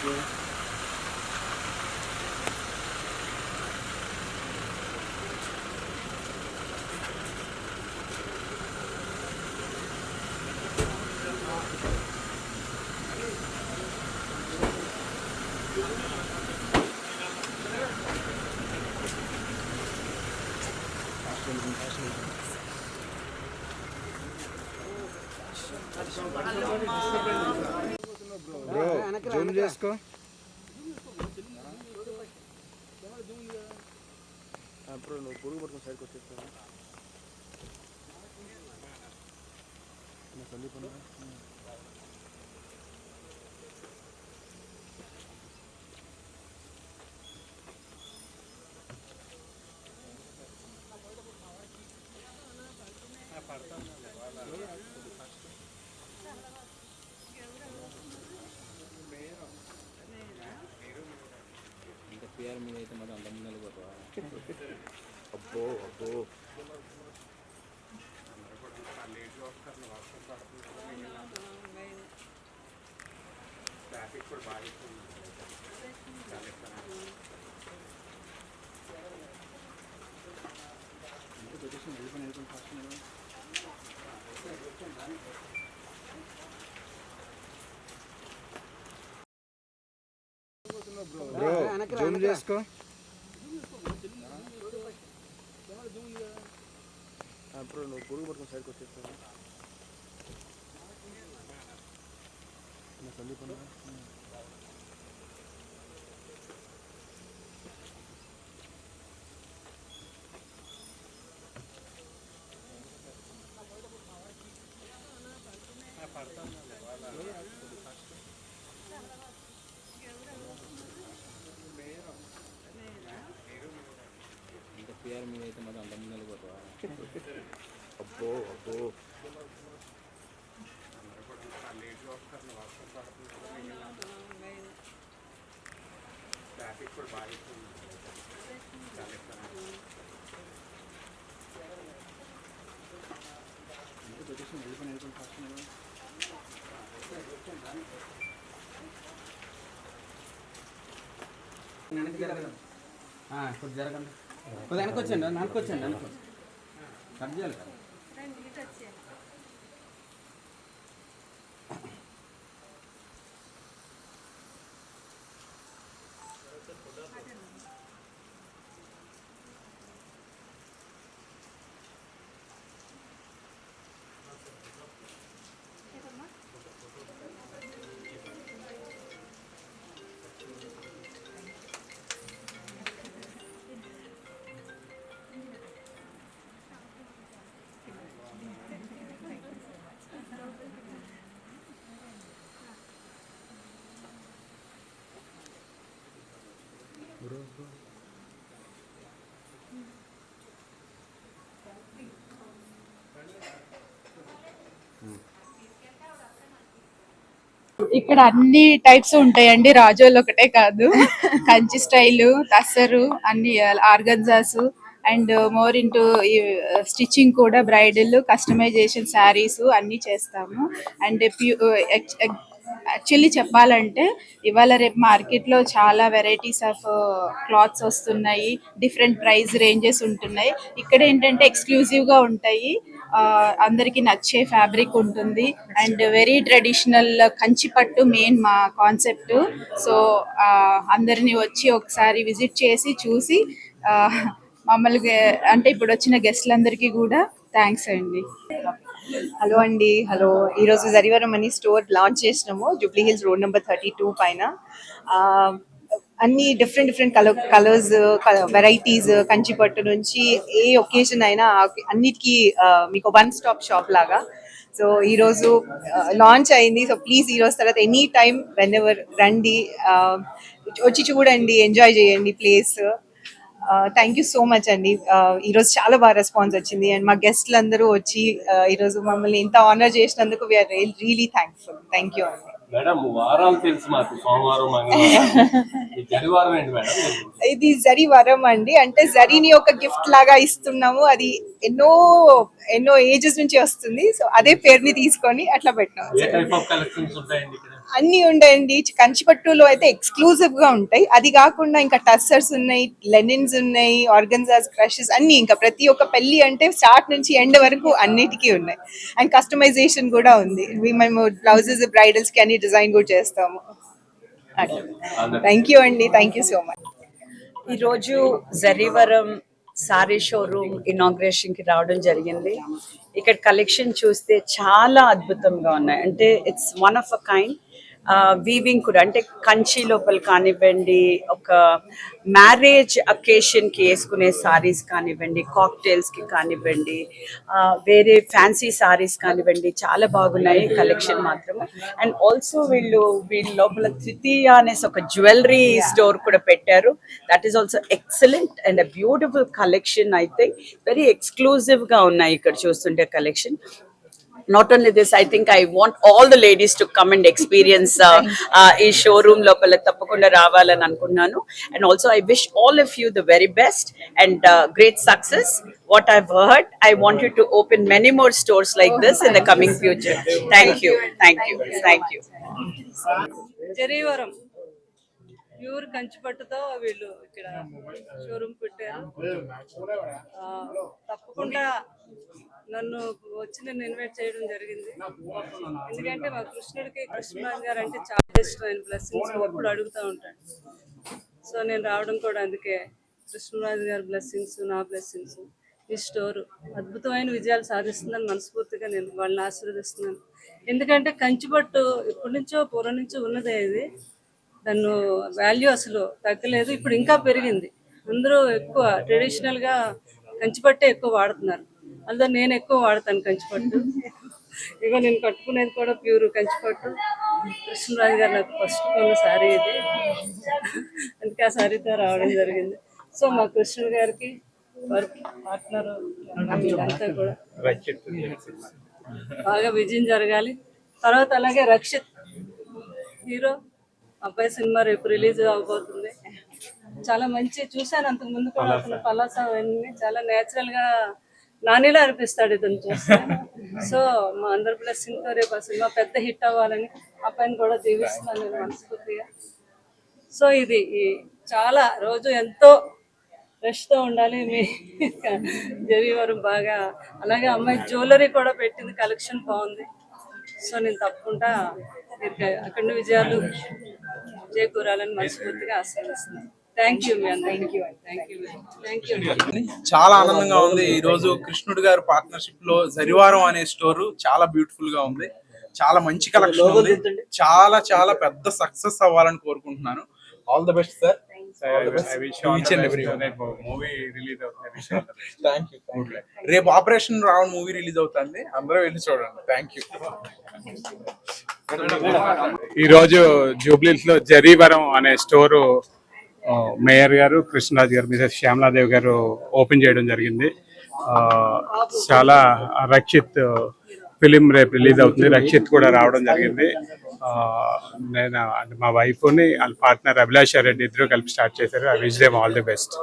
Bro Zoom చేసుకో. అప్పుడు నువ్వు పొడుగు పడుతున్న సైడ్కి వచ్చేస్తాను. సందీప్ ఇంకా పిఆర్ మీద అయితే మరి అంత ముందు వెళ్ళిపోతావా? అబ్బో అబ్బో ట్రాఫిక్ కూడా బాగా బ్రో జూమ్ చేసుకో. అప్పుడు నువ్వు పొడుగు పడుతున్న సైడ్కి వచ్చేస్తాను. సందీప్ ఇంకా పిఆర్ మీద అయితే మరి అంత ముందు వెళ్ళిపోతావా? అబ్బో అబ్బో ట్రాఫిక్ కూడా బాగా కొద్ది జరగండి, కొద్ది వెనకొచ్చండి, వెనకొచ్చండి, కట్ చేయాలి కదా. ఇక్కడ అన్ని టైప్స్ ఉంటాయండి, రాజోలు ఒకటే కాదు. కంచి స్టైలు, తసరు, అన్ని organzas and more into stitching కూడా, బ్రైడల్ కస్టమైజేషన్ శారీస్ అన్ని చేస్తాము. అండ్ యాక్చువల్లీ చెప్పాలంటే ఇవాళ రేపు మార్కెట్లో చాలా వెరైటీస్ ఆఫ్ క్లాత్స్ వస్తున్నాయి, డిఫరెంట్ ప్రైస్ రేంజెస్ ఉంటున్నాయి. ఇక్కడ ఏంటంటే ఎక్స్క్లూజివ్గా ఉంటాయి, అందరికి నచ్చే ఫ్యాబ్రిక్ ఉంటుంది అండ్ వెరీ ట్రెడిషనల్ కంచి పట్టు మెయిన్ మా కాన్సెప్ట్. సో అందరినీ వచ్చి ఒకసారి విజిట్ చేసి చూసి మమ్మల్ని అంటే ఇప్పుడు వచ్చిన గెస్ట్లందరికీ కూడా థ్యాంక్స్ అండి. హలో అండి, హలో. ఈరోజు జరీవరం అని స్టోర్ లాంచ్ చేసినాము జూబ్లీ హిల్స్ రోడ్ నెంబర్ 32 పైన. అన్ని డిఫరెంట్ కలర్స్, వెరైటీస్, కంచిపట్టు నుంచి ఏ ఒకేషన్ అయినా అన్నిటికీ మీకు వన్ స్టాప్ షాప్ లాగా. సో ఈరోజు లాంచ్ అయింది. సో ప్లీజ్ ఈరోజు తర్వాత ఎనీ టైం వెన్ ఎవర్ రండి, వచ్చి చూడండి, ఎంజాయ్ చేయండి place. Thank you so much అండి. ఈరోజు చాలా బాగా రెస్పాన్స్ వచ్చింది అండ్ మా గెస్ట్లు అందరూ వచ్చి ఈరోజు మమ్మల్ని ఇంత ఆనర్ చేసినందుకు we are really thankful. Thank you అండి. ఇది జరీవరం అండి, అంటే జరీని ఒక గిఫ్ట్ లాగా ఇస్తున్నాము. అది ఎన్నో ఏజెస్ నుంచి వస్తుంది. సో అదే పేరుని తీసుకొని అట్లా పెట్టాము. అన్నీ ఉంటాయండి. కంచిపట్టులో అయితే ఎక్స్క్లూజివ్ గా ఉంటాయి. అది కాకుండా ఇంకా టస్సర్స్ ఉన్నాయి, లెనిన్స్ ఉన్నాయి, ఆర్గన్జాస్, క్రషెస్ అన్ని ఇంకా ప్రతి ఒక్క పెళ్లి అంటే స్టార్ట్ నుంచి ఎండ్ వరకు అన్నిటికీ ఉన్నాయి. అండ్ కస్టమైజేషన్ కూడా ఉంది. మేము బ్లౌజెస్ బ్రైడల్స్ కి అన్ని డిజైన్ కూడా చేస్తాము. థ్యాంక్ యూ అండి, థ్యాంక్ యూ సో మచ్. ఈరోజు జరీవరం సారీ షోరూమ్ ఇనాగ్రేషన్ కి రావడం జరిగింది. ఇక్కడ కలెక్షన్ చూస్తే చాలా అద్భుతంగా ఉన్నాయి. అంటే it's one of a kind. Weaving కూడా అంటే కంచి లోపల కానివ్వండి, ఒక మ్యారేజ్ అకేషన్ కి వేసుకునే సారీస్ కానివ్వండి, కాక్టైల్స్ కి కానివ్వండి, వేరే ఫ్యాన్సీ సారీస్ కానివ్వండి, చాలా బాగున్నాయి కలెక్షన్ మాత్రం. అండ్ ఆల్సో వీళ్ళ లోపల తృతీయ అనేసి ఒక జ్యువెలరీ స్టోర్ కూడా పెట్టారు. That is also excellent and a beautiful collection. అయితే వెరీ ఎక్స్క్లూజివ్ గా ఉన్నాయి ఇక్కడ చూస్తుంటే collection. Not only this, I think I want all the ladies to come and experience ee showroom lopala tappakunda ravalani anukunnanu. And also I wish all of you the very best and great success. What I've heard, I want you to open many more stores like this in the coming future. Thank you, thank you, thank you. జరీవరం pure కంచిపట్టుతో వీళ్ళు ఇక్కడ showroom పెట్టారు. తప్పకుండా నన్ను invite చేయడం జరిగింది. ఎందుకంటే మా కృష్ణుడికి కృష్ణరాజు గారు అంటే చాలా ఇష్టం. ఆయన బ్లెస్సింగ్స్ ఎప్పుడు అడుగుతూ ఉంటాడు. సో నేను రావడం కూడా అందుకే. కృష్ణరాజు గారి బ్లెస్సింగ్స్, నా బ్లెస్సింగ్స్, ఈ స్టోరు అద్భుతమైన విజయాలు సాధిస్తుందని మనస్ఫూర్తిగా నేను వాళ్ళని ఆశీర్వదిస్తున్నాను. ఎందుకంటే కంచిపట్టు ఎప్పటి నుంచో పూర్వం నుంచో ఉన్నదే. ఇది దాన్ని వాల్యూ అసలు తగ్గలేదు, ఇప్పుడు ఇంకా పెరిగింది. అందరూ ఎక్కువ ట్రెడిషనల్గా కంచిపట్టే ఎక్కువ వాడుతున్నారు. అందులో నేను ఎక్కువ వాడతాను కంచిపట్టు. ఇక నేను కట్టుకునేది కూడా ప్యూర్ కంచిపట్టు. కృష్ణరాజు గారు నాకు ఫస్ట్ కొన్న శారీ ఇది, అందుకే ఆ శారీతో రావడం జరిగింది. సో మా కృష్ణుడు గారికి వారి పార్ట్నర్ అంతా కూడా బాగా విజయం జరగాలి. తర్వాత అలాగే రక్షిత్ హీరో అబ్బాయి సినిమా రేపు రిలీజ్ అవబోతుంది. చాలా మంచి చూశాను అంతకు ముందు కూడా. అతను పలాస అవన్నీ చాలా నేచురల్ గా నానిలా అనిపిస్తాడు ఇతను చూస్తే. సో మా అందరి బ్లెస్సింగ్తో రేపు ఆ సినిమా పెద్ద హిట్ అవ్వాలని అబ్బాయిని కూడా దీవిస్తున్నాను నేను మనస్ఫూర్తిగా. సో ఇది చాలా రోజు ఎంతో ఫ్రెష్తో ఉండాలి. మీ జరీవరం బాగా, అలాగే అమ్మాయి జ్యువెలరీ కూడా పెట్టింది, కలెక్షన్ బాగుంది. సో నేను తప్పకుండా అక్కడ విజయాలు చేకూరాలని మనస్ఫూర్తిగా ఆశీర్వదిస్తున్నాను. థ్యాంక్ యూ మీ అందరికీ. Thank you. చాలా ఆనందంగా ఉంది. ఈ రోజు కృష్ణుడు గారి పార్ట్నర్షిప్ లో జరీవరం అనే స్టోర్ చాలా బ్యూటిఫుల్ గా ఉంది. చాలా మంచి కలెక్షన్ ఉంది. చాలా చాలా పెద్ద సక్సెస్ అవ్వాలని కోరుకుంటున్నాను. All the best sir. రేపు ఆపరేషన్ రావణ్ మూవీ రిలీజ్ అవుతుంది, అందరూ వెళ్ళి చూడండి. Thank you. ఈ రోజు జూబ్లీస్ లో జరీవరం అనే స్టోరు మేయర్ గారు, కృష్ణరాజు గారు, మిసెస్ శ్యామలాదేవి గారు ఓపెన్ చేయడం జరిగింది. చాలా రక్షిత్ ఫిలిం రేపు రిలీజ్ అవుతుంది. రక్షిత్ కూడా రావడం జరిగింది. నేను మా వైఫ్ని వాళ్ళ పార్ట్నర్ అభిలాష రెడ్డి ఇద్దరు కలిపి స్టార్ట్ చేశారు. I wish them all the best.